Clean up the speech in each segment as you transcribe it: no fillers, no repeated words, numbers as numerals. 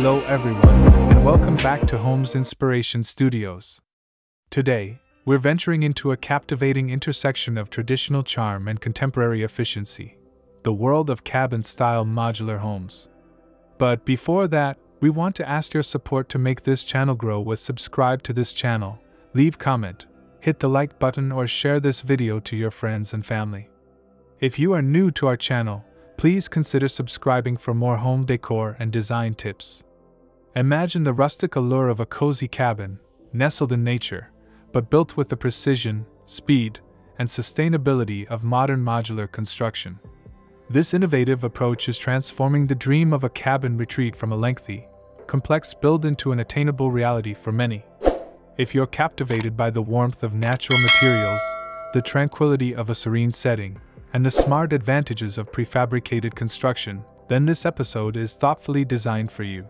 Hello everyone, and welcome back to Homes Inspiration Studios. Today, we're venturing into a captivating intersection of traditional charm and contemporary efficiency, the world of cabin-style modular homes. But before that, we want to ask your support to make this channel grow. Subscribe to this channel, leave comment, hit the like button or share this video to your friends and family. If you are new to our channel, please consider subscribing for more home decor and design tips. Imagine the rustic allure of a cozy cabin, nestled in nature, but built with the precision, speed, and sustainability of modern modular construction. This innovative approach is transforming the dream of a cabin retreat from a lengthy, complex build into an attainable reality for many. If you're captivated by the warmth of natural materials, the tranquility of a serene setting, and the smart advantages of prefabricated construction, then this episode is thoughtfully designed for you.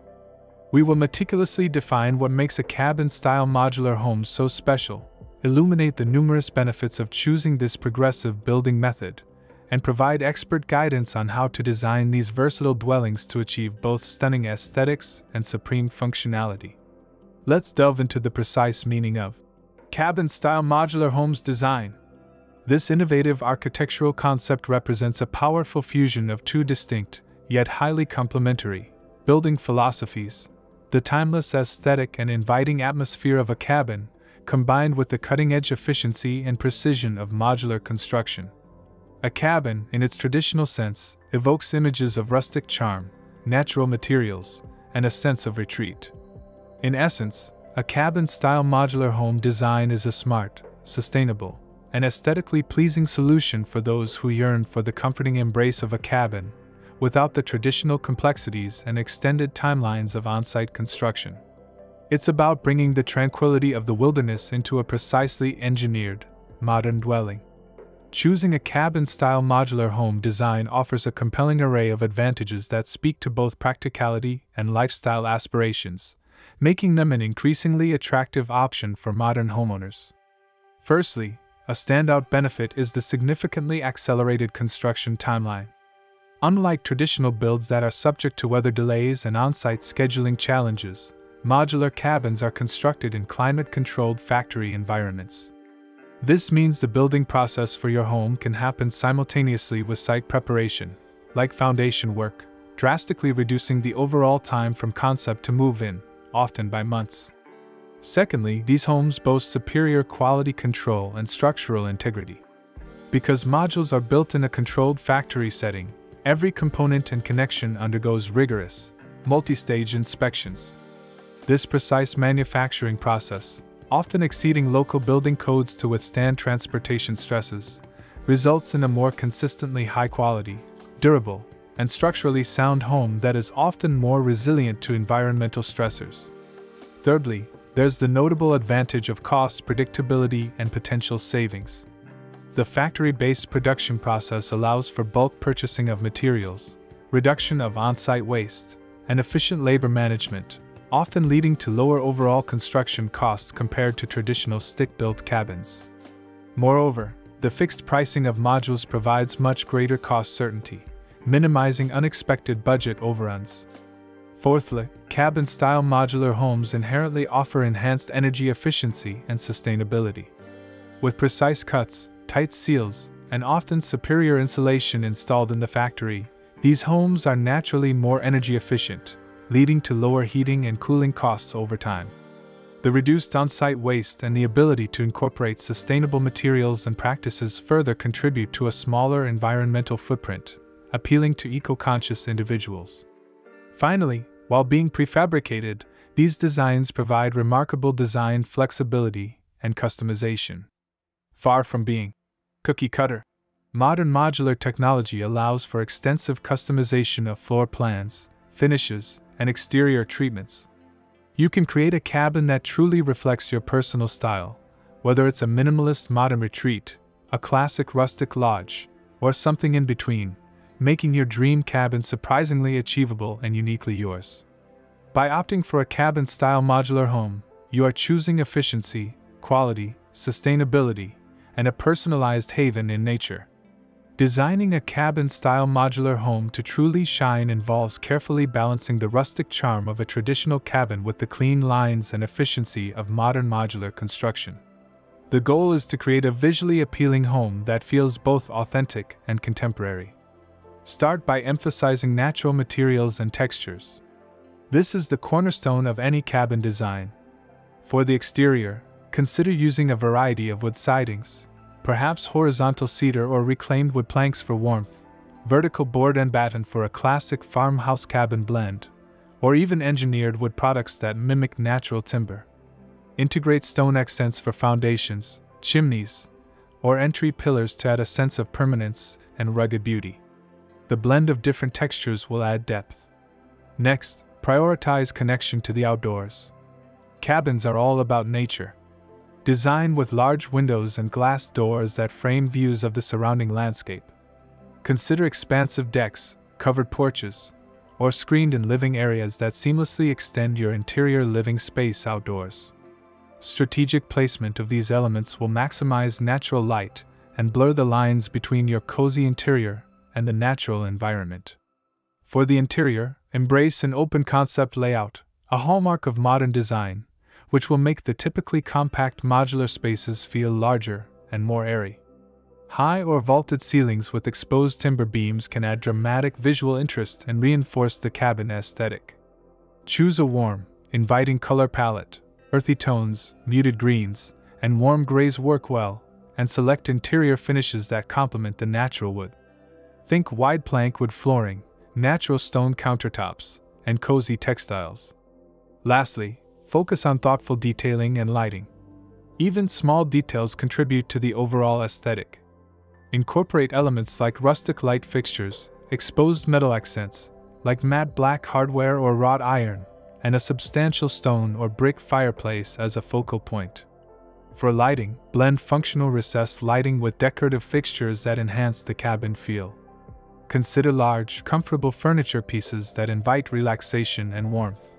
We will meticulously define what makes a cabin-style modular home so special, illuminate the numerous benefits of choosing this progressive building method, and provide expert guidance on how to design these versatile dwellings to achieve both stunning aesthetics and supreme functionality. Let's delve into the precise meaning of cabin-style modular homes design. This innovative architectural concept represents a powerful fusion of two distinct, yet highly complementary, building philosophies: the timeless aesthetic and inviting atmosphere of a cabin, combined with the cutting-edge efficiency and precision of modular construction. A cabin, in its traditional sense, evokes images of rustic charm, natural materials, and a sense of retreat. In essence, a cabin-style modular home design is a smart, sustainable, and aesthetically pleasing solution for those who yearn for the comforting embrace of a cabin, without the traditional complexities and extended timelines of on-site construction. It's about bringing the tranquility of the wilderness into a precisely engineered, modern dwelling. Choosing a cabin-style modular home design offers a compelling array of advantages that speak to both practicality and lifestyle aspirations, making them an increasingly attractive option for modern homeowners. Firstly, a standout benefit is the significantly accelerated construction timeline. Unlike traditional builds that are subject to weather delays and on-site scheduling challenges, modular cabins are constructed in climate-controlled factory environments. This means the building process for your home can happen simultaneously with site preparation, like foundation work, drastically reducing the overall time from concept to move-in, often by months. Secondly, these homes boast superior quality control and structural integrity. Because modules are built in a controlled factory setting, every component and connection undergoes rigorous, multi-stage inspections. This precise manufacturing process, often exceeding local building codes to withstand transportation stresses, results in a more consistently high-quality, durable, and structurally sound home that is often more resilient to environmental stressors. Thirdly, there's the notable advantage of cost predictability and potential savings. The factory-based production process allows for bulk purchasing of materials, reduction of on-site waste, and efficient labor management, often leading to lower overall construction costs compared to traditional stick-built cabins. Moreover, the fixed pricing of modules provides much greater cost certainty, minimizing unexpected budget overruns. Fourthly, cabin-style modular homes inherently offer enhanced energy efficiency and sustainability. With precise cuts, tight seals, and often superior insulation installed in the factory, these homes are naturally more energy efficient, leading to lower heating and cooling costs over time. The reduced on-site waste and the ability to incorporate sustainable materials and practices further contribute to a smaller environmental footprint, appealing to eco-conscious individuals. Finally, while being prefabricated, these designs provide remarkable design flexibility and customization. Far from being cookie-cutter, modern modular technology allows for extensive customization of floor plans, finishes, and exterior treatments. You can create a cabin that truly reflects your personal style, whether it's a minimalist modern retreat, a classic rustic lodge, or something in between, making your dream cabin surprisingly achievable and uniquely yours. By opting for a cabin-style modular home, you are choosing efficiency, quality, sustainability, and a personalized haven in nature. Designing a cabin-style modular home to truly shine involves carefully balancing the rustic charm of a traditional cabin with the clean lines and efficiency of modern modular construction. The goal is to create a visually appealing home that feels both authentic and contemporary. Start by emphasizing natural materials and textures. This is the cornerstone of any cabin design. For the exterior, consider using a variety of wood sidings, perhaps horizontal cedar or reclaimed wood planks for warmth, vertical board and batten for a classic farmhouse cabin blend, or even engineered wood products that mimic natural timber. Integrate stone accents for foundations, chimneys, or entry pillars to add a sense of permanence and rugged beauty. The blend of different textures will add depth. Next, prioritize connection to the outdoors. Cabins are all about nature. Design with large windows and glass doors that frame views of the surrounding landscape. Consider expansive decks, covered porches, or screened in living areas that seamlessly extend your interior living space outdoors. Strategic placement of these elements will maximize natural light and blur the lines between your cozy interior and the natural environment. For the interior, embrace an open concept layout, a hallmark of modern design, which will make the typically compact modular spaces feel larger and more airy. High or vaulted ceilings with exposed timber beams can add dramatic visual interest and reinforce the cabin aesthetic. Choose a warm, inviting color palette. Earthy tones, muted greens, and warm grays work well, and select interior finishes that complement the natural wood. Think wide plank wood flooring, natural stone countertops, and cozy textiles. Lastly, focus on thoughtful detailing and lighting. Even small details contribute to the overall aesthetic. Incorporate elements like rustic light fixtures, exposed metal accents, like matte black hardware or wrought iron, and a substantial stone or brick fireplace as a focal point. For lighting, blend functional recessed lighting with decorative fixtures that enhance the cabin feel. Consider large, comfortable furniture pieces that invite relaxation and warmth.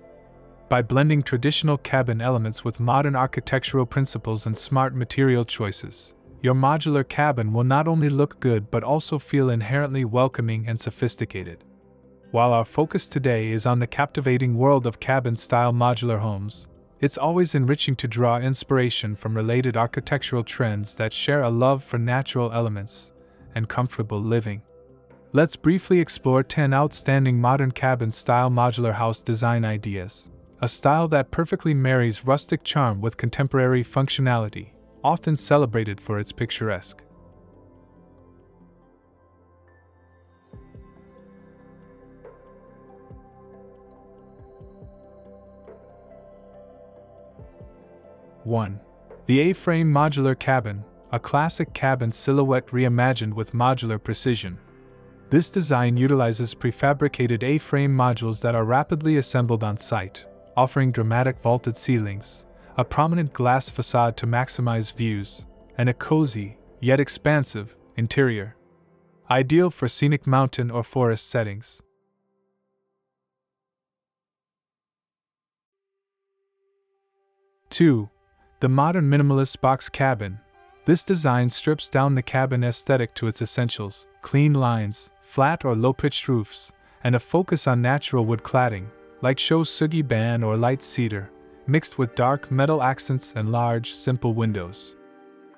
By blending traditional cabin elements with modern architectural principles and smart material choices, your modular cabin will not only look good but also feel inherently welcoming and sophisticated. While our focus today is on the captivating world of cabin-style modular homes, it's always enriching to draw inspiration from related architectural trends that share a love for natural elements and comfortable living. Let's briefly explore 10 outstanding modern cabin-style modular house design ideas. A style that perfectly marries rustic charm with contemporary functionality, often celebrated for its picturesque. One, the A-frame modular cabin, a classic cabin silhouette reimagined with modular precision. This design utilizes prefabricated A-frame modules that are rapidly assembled on site, offering dramatic vaulted ceilings, a prominent glass facade to maximize views, and a cozy, yet expansive, interior. Ideal for scenic mountain or forest settings. 2. The modern minimalist box cabin. This design strips down the cabin aesthetic to its essentials: clean lines, flat or low-pitched roofs, and a focus on natural wood cladding, like shosugi ban or light cedar, mixed with dark metal accents and large, simple windows.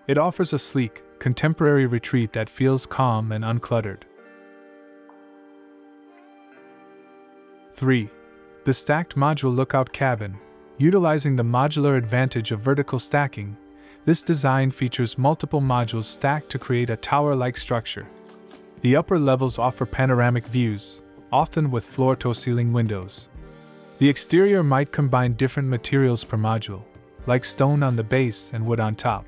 It offers a sleek, contemporary retreat that feels calm and uncluttered. 3. The stacked module lookout cabin. Utilizing the modular advantage of vertical stacking, this design features multiple modules stacked to create a tower-like structure. The upper levels offer panoramic views, often with floor-to-ceiling windows. The exterior might combine different materials per module, like stone on the base and wood on top.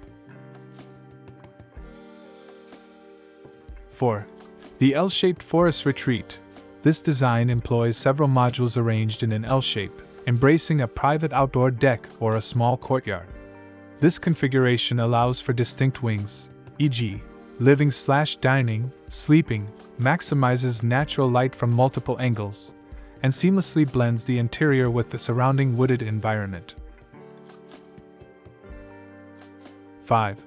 4. The L-shaped forest retreat. This design employs several modules arranged in an L shape, embracing a private outdoor deck or a small courtyard. This configuration allows for distinct wings, e.g., living/dining, sleeping, maximizes natural light from multiple angles, and seamlessly blends the interior with the surrounding wooded environment. 5.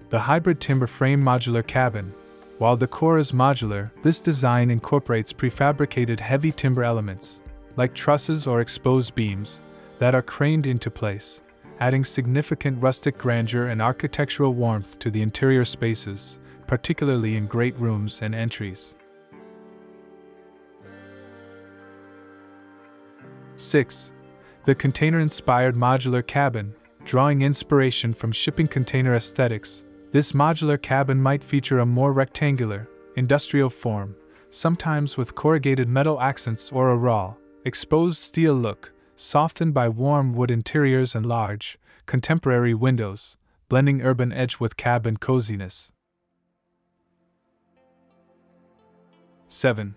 The hybrid timber frame modular cabin. While the core is modular, this design incorporates prefabricated heavy timber elements, like trusses or exposed beams, that are craned into place, adding significant rustic grandeur and architectural warmth to the interior spaces, particularly in great rooms and entries. 6. The container-inspired modular cabin. Drawing inspiration from shipping container aesthetics, this modular cabin might feature a more rectangular, industrial form, sometimes with corrugated metal accents or a raw, exposed steel look, softened by warm wood interiors and large, contemporary windows, blending urban edge with cabin coziness. 7.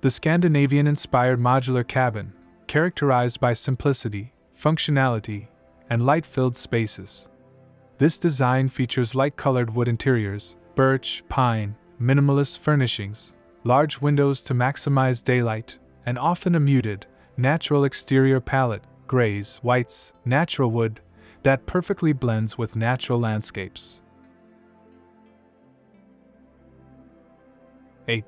The Scandinavian-inspired modular cabin, characterized by simplicity, functionality, and light-filled spaces. This design features light-colored wood interiors, birch, pine, minimalist furnishings, large windows to maximize daylight, and often a muted, natural exterior palette, grays, whites, natural wood, that perfectly blends with natural landscapes. 8.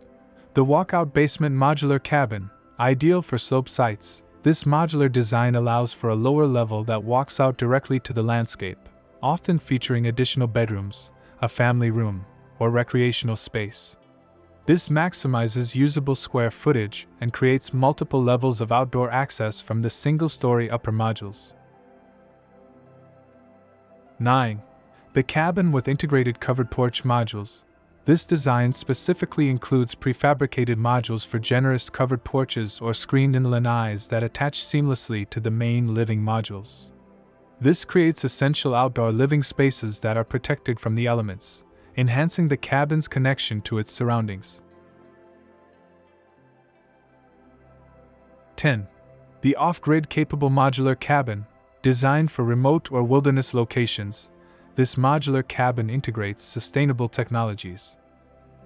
The walkout basement modular cabin, ideal for slope sites. This modular design allows for a lower level that walks out directly to the landscape, often featuring additional bedrooms, a family room, or recreational space. This maximizes usable square footage and creates multiple levels of outdoor access from the single-story upper modules. 9. The cabin with integrated covered porch modules. This design specifically includes prefabricated modules for generous covered porches or screened-in lanais that attach seamlessly to the main living modules. This creates essential outdoor living spaces that are protected from the elements, enhancing the cabin's connection to its surroundings. 10. The off-grid capable modular cabin, designed for remote or wilderness locations. This modular cabin integrates sustainable technologies.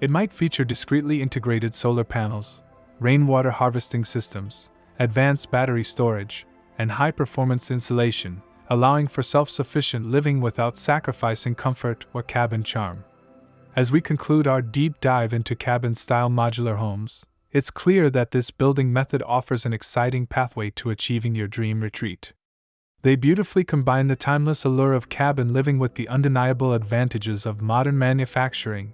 It might feature discreetly integrated solar panels, rainwater harvesting systems, advanced battery storage, and high-performance insulation, allowing for self-sufficient living without sacrificing comfort or cabin charm. As we conclude our deep dive into cabin-style modular homes, it's clear that this building method offers an exciting pathway to achieving your dream retreat. They beautifully combine the timeless allure of cabin living with the undeniable advantages of modern manufacturing,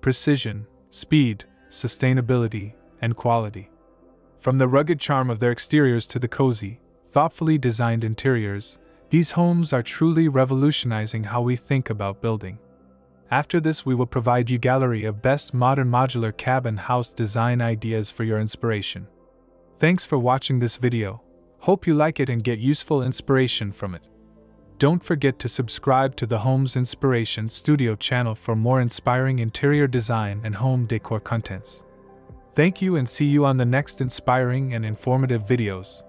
precision, speed, sustainability, and quality. From the rugged charm of their exteriors to the cozy, thoughtfully designed interiors, these homes are truly revolutionizing how we think about building. After this, we will provide you a gallery of best modern modular cabin house design ideas for your inspiration. Thanks for watching this video. Hope you like it and get useful inspiration from it. Don't forget to subscribe to the Homes Inspiration Studio channel for more inspiring interior design and home decor contents. Thank you and see you on the next inspiring and informative videos.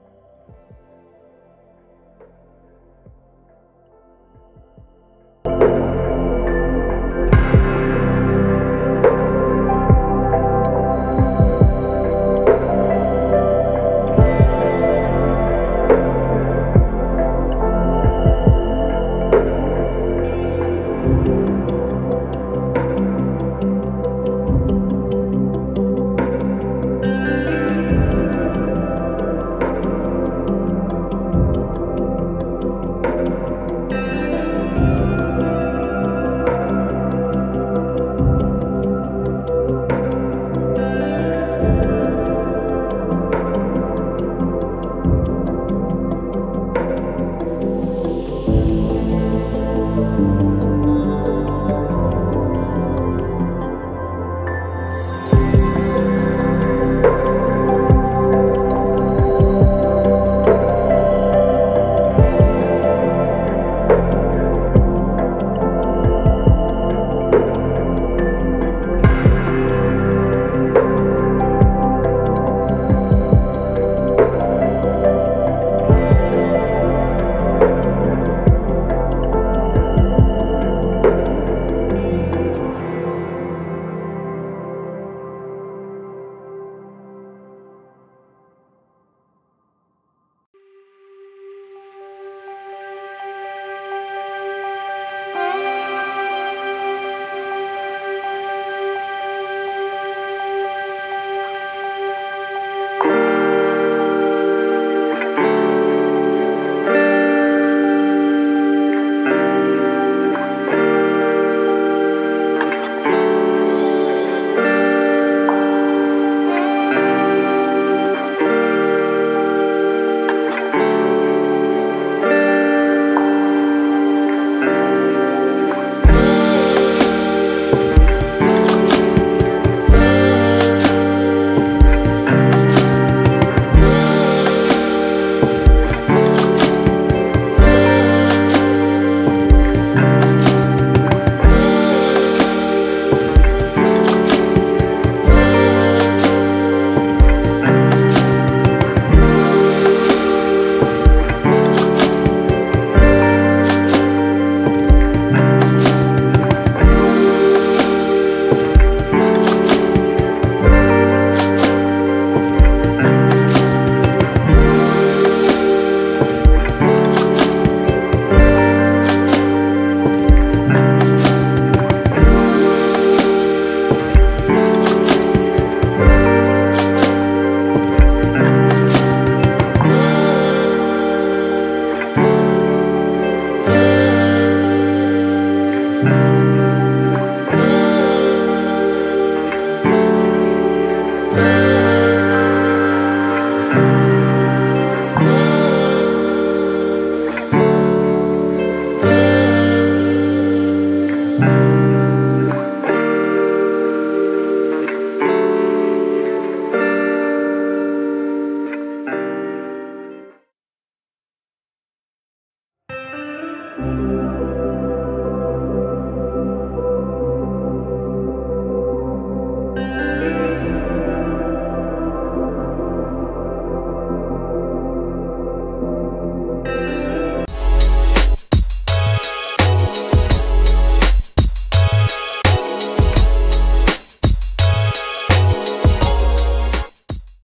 Thank